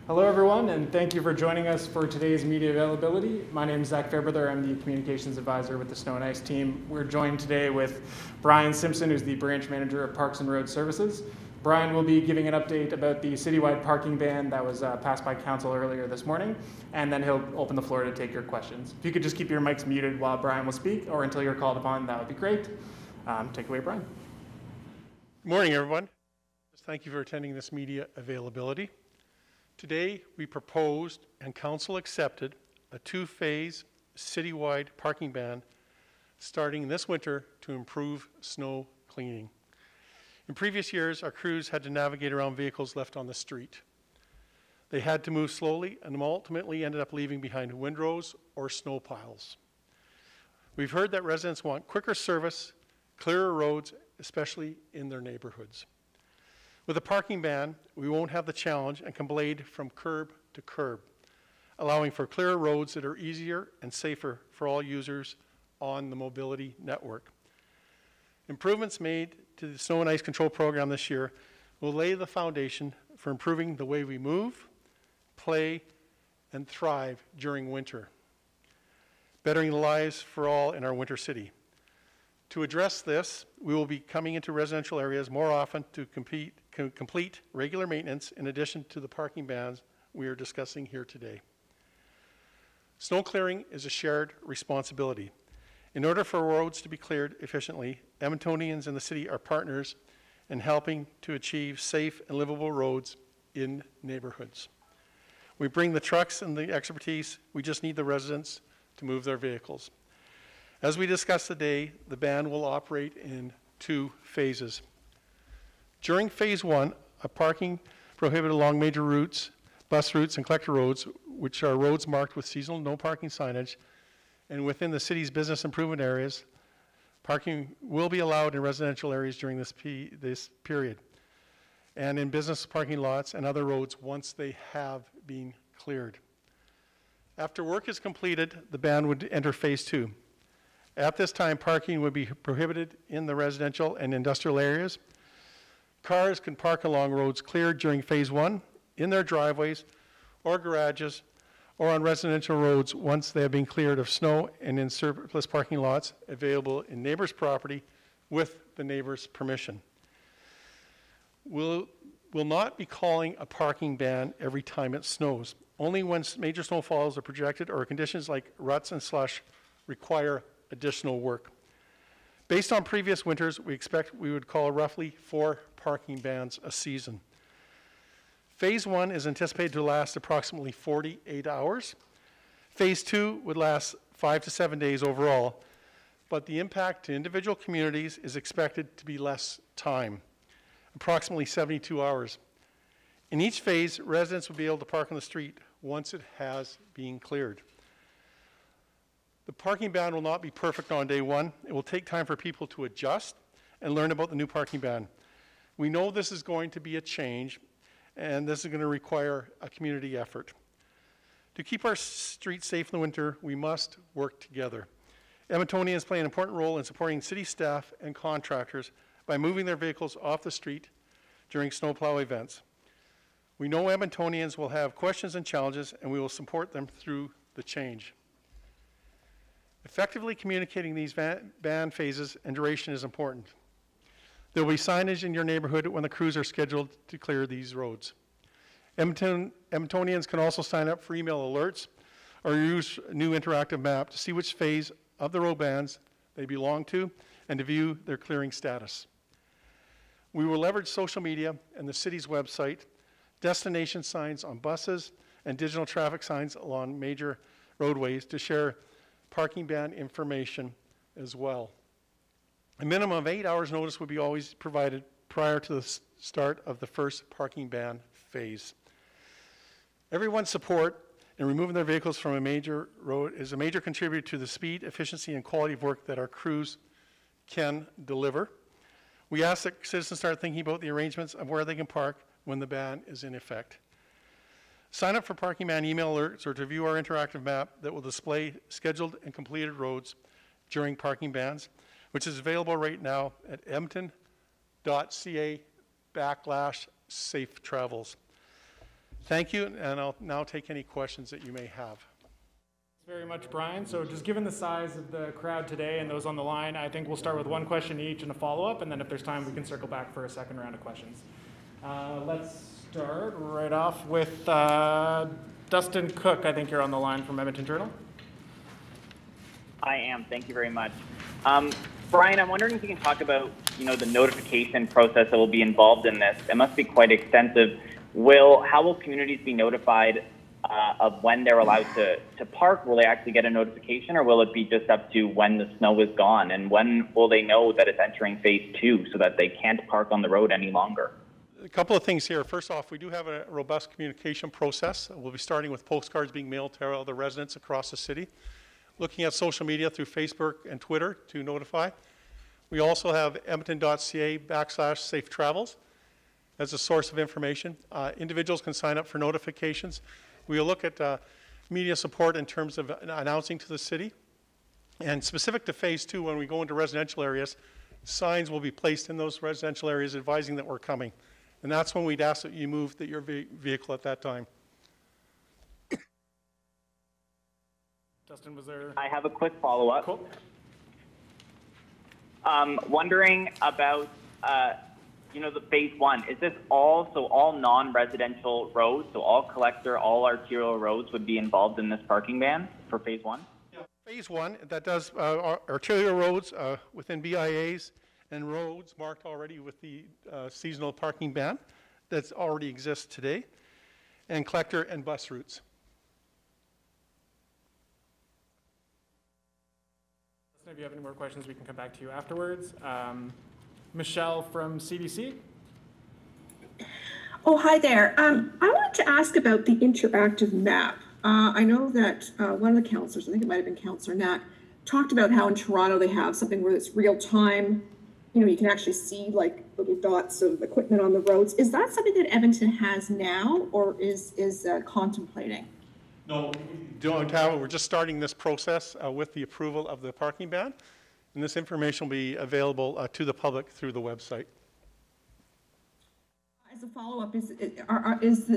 Hello everyone, and thank you for joining us for today's media availability. My name is Zach Fairbrother. I'm the Communications Advisor with the Snow and Ice team. We're joined today with Brian Simpson, who's the Branch Manager of Parks and Road Services. Brian will be giving an update about the citywide parking ban that was passed by Council earlier this morning, and then he'll open the floor to take your questions. If you could just keep your mics muted while Brian will speak, or until you're called upon, that would be great. Take away, Brian. Good morning, everyone. Thank you for attending this media availability. Today, we proposed and Council accepted a two-phase citywide parking ban starting this winter to improve snow cleaning. In previous years, our crews had to navigate around vehicles left on the street. They had to move slowly and ultimately ended up leaving behind windrows or snow piles. We've heard that residents want quicker service, clearer roads, especially in their neighborhoods. With a parking ban, we won't have the challenge and can blade from curb to curb, allowing for clearer roads that are easier and safer for all users on the mobility network. Improvements made to the snow and ice control program this year will lay the foundation for improving the way we move, play, and thrive during winter, bettering the lives for all in our winter city. To address this, we will be coming into residential areas more often to complete regular maintenance in addition to the parking bans we are discussing here today. Snow clearing is a shared responsibility. In order for roads to be cleared efficiently, Edmontonians and the city are partners in helping to achieve safe and livable roads in neighborhoods. We bring the trucks and the expertise, we just need the residents to move their vehicles. As we discussed today, the ban will operate in two phases. During phase one, a parking prohibited along major routes, bus routes, and collector roads, which are roads marked with seasonal no parking signage, and within the city's business improvement areas, parking will be allowed in residential areas during this period, and in business parking lots and other roads once they have been cleared. After work is completed, the ban would enter phase two. At this time, parking would be prohibited in the residential and industrial areas. Cars can park along roads cleared during phase one, in their driveways or garages, or on residential roads once they have been cleared of snow, and in surplus parking lots available in neighbors' property with the neighbor's permission. We'll not be calling a parking ban every time it snows. Only when major snowfalls are projected or conditions like ruts and slush require additional work. Based on previous winters, we expect we would call roughly 4 parking bans a season. Phase one is anticipated to last approximately 48 hours. Phase two would last 5 to 7 days overall, but the impact to individual communities is expected to be less time, approximately 72 hours. In each phase, residents will be able to park on the street once it has been cleared. The parking ban will not be perfect on day one. It will take time for people to adjust and learn about the new parking ban. We know this is going to be a change, and this is going to require a community effort. To keep our streets safe in the winter, we must work together. Edmontonians play an important role in supporting city staff and contractors by moving their vehicles off the street during snowplow events. We know Edmontonians will have questions and challenges, and we will support them through the change. Effectively communicating these ban phases and duration is important. There will be signage in your neighborhood when the crews are scheduled to clear these roads. Edmontonians can also sign up for email alerts or use a new interactive map to see which phase of the road bans they belong to and to view their clearing status. We will leverage social media and the city's website, destination signs on buses, and digital traffic signs along major roadways to share parking ban information as well. A minimum of 8 hours notice would be always provided prior to the start of the first parking ban phase. Everyone's support in removing their vehicles from a major road is a major contributor to the speed, efficiency, and quality of work that our crews can deliver. We ask that citizens start thinking about the arrangements of where they can park when the ban is in effect. Sign up for Parking Ban email alerts or to view our interactive map that will display scheduled and completed roads during parking bans, which is available right now at edmonton.ca/safe travels. Thank you, and I'll now take any questions that you may have. Thanks very much, Brian. So just given the size of the crowd today and those on the line, I think we'll start with one question each and a follow-up, and then if there's time, we can circle back for a second round of questions. Let's start right off with Dustin Cook. I think you're on the line from Edmonton Journal. I am. Thank you very much. Brian, I'm wondering if you can talk about, the notification process that will be involved in this. It must be quite extensive. How will communities be notified of when they're allowed to park? Will they actually get a notification, or will it be just up to when the snow is gone? And when will they know that it's entering phase 2 so that they can't park on the road any longer? A couple of things here. First off, we do have a robust communication process. We'll be starting with postcards being mailed to all the residents across the city, looking at social media through Facebook and Twitter to notify. We also have edmonton.ca/safe travels as a source of information. Individuals can sign up for notifications. We'll look at media support in terms of announcing to the city. And specific to phase 2, when we go into residential areas, signs will be placed in those residential areas advising that we're coming. And that's when we'd ask that you move your vehicle at that time. Dustin, was there? I have a quick follow-up. Cool. Wondering about, the phase 1. Is this all non-residential roads, so all collector, all arterial roads would be involved in this parking ban for phase 1? Yeah, phase 1, that does arterial roads within BIAs and roads marked already with the seasonal parking ban that already exists today, and collector and bus routes. If you have any more questions, we can come back to you afterwards. Michelle from CBC. Oh, hi there. I wanted to ask about the interactive map. I know that one of the councillors, I think it might have been Councillor Knack, talked about how in Toronto they have something where it's real time. You can actually see like little dots of equipment on the roads. Is that something that Edmonton has now, or is contemplating? No, we don't have it. We're just starting this process with the approval of the parking ban, and this information will be available to the public through the website. As a follow-up, is the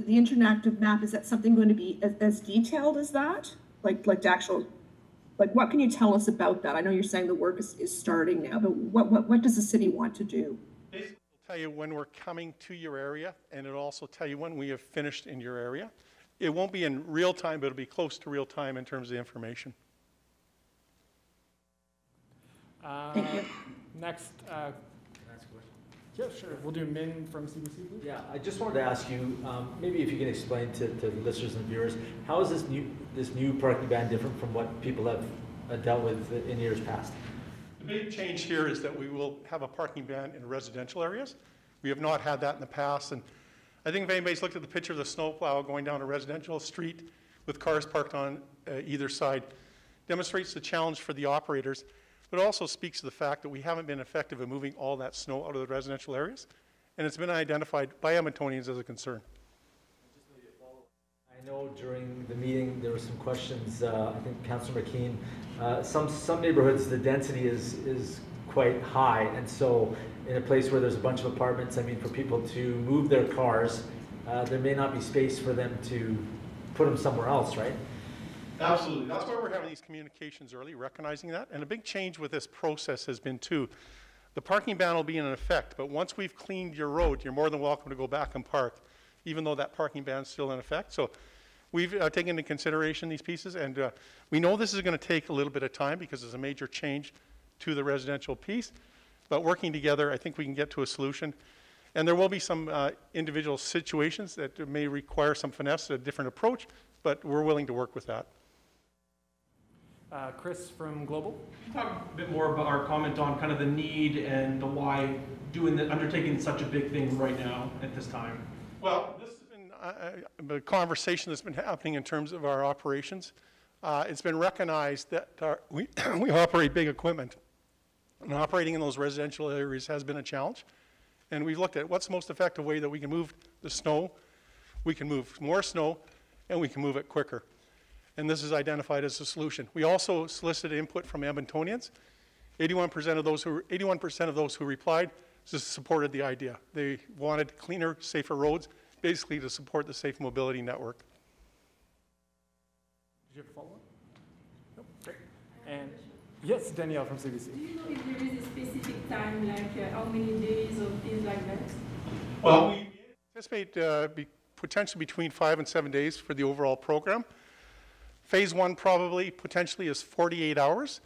interactive map, is that something going to be as detailed as that? Like what can you tell us about that? I know you're saying the work is starting now, but what does the city want to do? Basically, it'll tell you when we're coming to your area, and it'll also tell you when we have finished in your area. It won't be in real time, but it'll be close to real time in terms of the information. Thank you. Next, Can I ask a question? yeah, sure. We'll do Min from CBC, please. Yeah, I just wanted to ask you, maybe if you can explain to the listeners and viewers, how is this new parking ban different from what people have dealt with in years past? The big change here is that we will have a parking ban in residential areas. We have not had that in the past, and I think if anybody's looked at the picture of the snowplow going down a residential street with cars parked on either side, demonstrates the challenge for the operators, but also speaks to the fact that we haven't been effective in moving all that snow out of the residential areas, and it's been identified by Edmontonians as a concern. I know during the meeting there were some questions, I think Councillor McKean, some neighborhoods the density is quite high, and so in a place where there's a bunch of apartments, I mean, for people to move their cars, there may not be space for them to put them somewhere else, right? Absolutely. That's why we're having these communications early, recognizing that. And a big change with this process has been, too, the parking ban will be in effect, but once we've cleaned your road, you're more than welcome to go back and park, even though that parking ban is still in effect. So we've taken into consideration these pieces, and we know this is going to take a little bit of time because there's a major change to the residential piece. But working together, I think we can get to a solution. And there will be some individual situations that may require some finesse, a different approach, but we're willing to work with that. Chris from Global. Can you talk a bit more about our comment on kind of the need and the why undertaking such a big thing right now at this time? Well, this has been a conversation that's been happening in terms of our operations. It's been recognized that we operate big equipment, and operating in those residential areas has been a challenge. And we've looked at what's the most effective way that we can move the snow, we can move more snow, and we can move it quicker. And this is identified as a solution. We also solicited input from Edmontonians. 81% of those who replied just supported the idea. They wanted cleaner, safer roads, basically to support the safe mobility network. Did you have a follow-up? Nope. Great. And yes, Danielle from CBC. Do you know if there is a specific time, like how many days or things like that? Well, we anticipate potentially between 5 and 7 days for the overall program. Phase 1 probably potentially is 48 hours,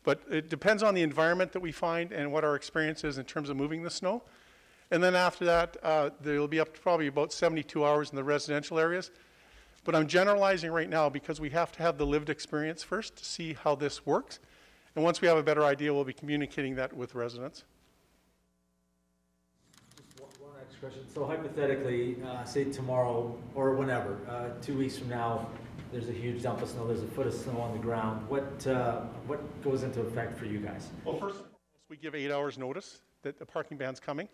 but it depends on the environment that we find and what our experience is in terms of moving the snow. And then after that, there will be up to probably about 72 hours in the residential areas. But I'm generalizing right now because we have to have the lived experience first to see how this works. And once we have a better idea, we'll be communicating that with residents. Just one extra question. So hypothetically, say tomorrow or whenever, 2 weeks from now, there's a huge dump of snow, there's a foot of snow on the ground. What goes into effect for you guys? Well, first and foremost, we give 8 hours notice that the parking ban's coming.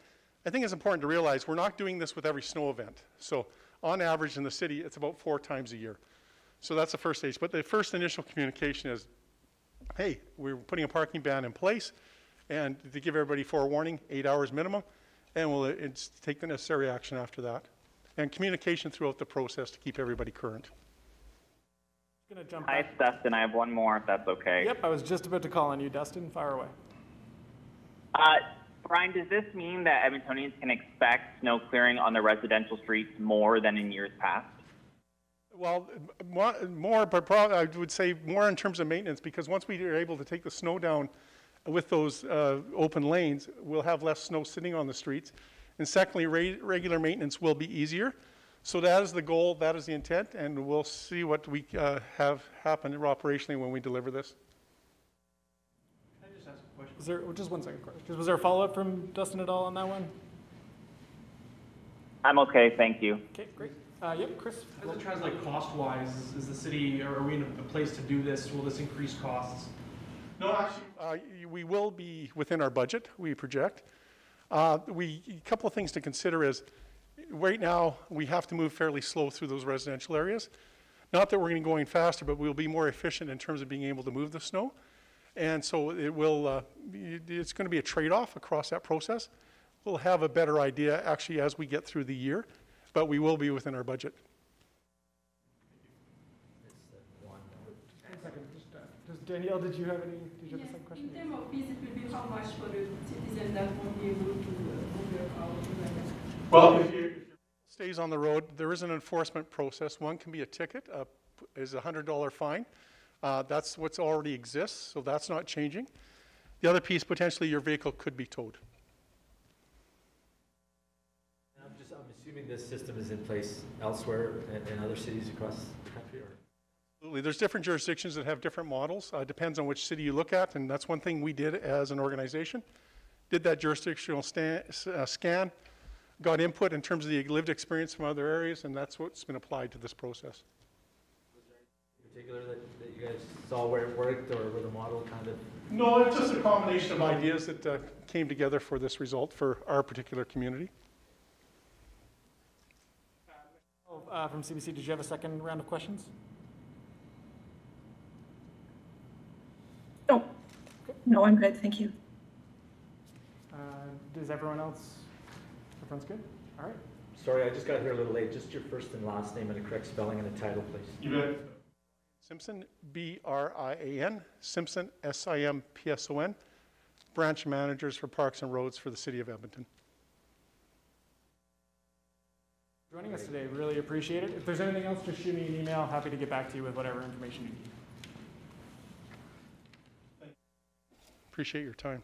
I think it's important to realize we're not doing this with every snow event. So on average in the city, it's about 4 times a year. So that's the first stage. But the first initial communication is, hey, we're putting a parking ban in place, and to give everybody forewarning, 8 hours minimum, and we'll take the necessary action after that. And communication throughout the process to keep everybody current. Gonna jump Hi, back. it's Dustin. I have one more, if that's okay. Yep, I was just about to call on you, Dustin. Fire away. Brian, does this mean that Edmontonians can expect snow clearing on the residential streets more than in years past? Well, more, but probably I would say more in terms of maintenance, because once we are able to take the snow down with those open lanes, we'll have less snow sitting on the streets. And secondly, regular maintenance will be easier. So that is the goal, that is the intent, and we'll see what we have happen operationally when we deliver this. Can I just ask a question? Was there, just one second, was there a follow-up from Dustin at all on that one? I'm okay, thank you. Okay, great. Yep, Chris. As it translates cost-wise, is the city, are we in a place to do this? Will this increase costs? No, actually, we will be within our budget, we project. A couple of things to consider is, right now, we have to move fairly slow through those residential areas. Not that we're going to be going faster, but we'll be more efficient in terms of being able to move the snow. And so it will, it's going to be a trade-off across that process. We'll have a better idea actually as we get through the year, but we will be within our budget. One second, just Danielle, did you have a second question? In terms of fees, it will be how much for the citizen that won't be able to overcome like that? Well, if your stays on the road, there is an enforcement process. One can be a ticket, is a $100 fine. That's what's already exists, so that's not changing. The other piece, potentially your vehicle could be towed. I'm assuming this system is in place elsewhere in other cities across the country? Or? Absolutely. There's different jurisdictions that have different models. Depends on which city you look at, and that's one thing we did as an organization. Did that jurisdictional scan, got input in terms of the lived experience from other areas, and that's what's been applied to this process. Was there anything in particular that you guys saw where it worked, or where the model kind of? No, it's just a combination of ideas that came together for this result for our particular community. From CBC, did you have a second round of questions? No, no, I'm good, thank you. Does everyone's good? All right. Sorry, I just got here a little late. Just your first and last name and a correct spelling and a title, please. You bet. Simpson, B-R-I-A-N, Simpson, S-I-M-P-S-O-N, branch managers for parks and roads for the city of Edmonton. Joining us today, really appreciate it. If there's anything else, just shoot me an email. Happy to get back to you with whatever information you need. Appreciate your time.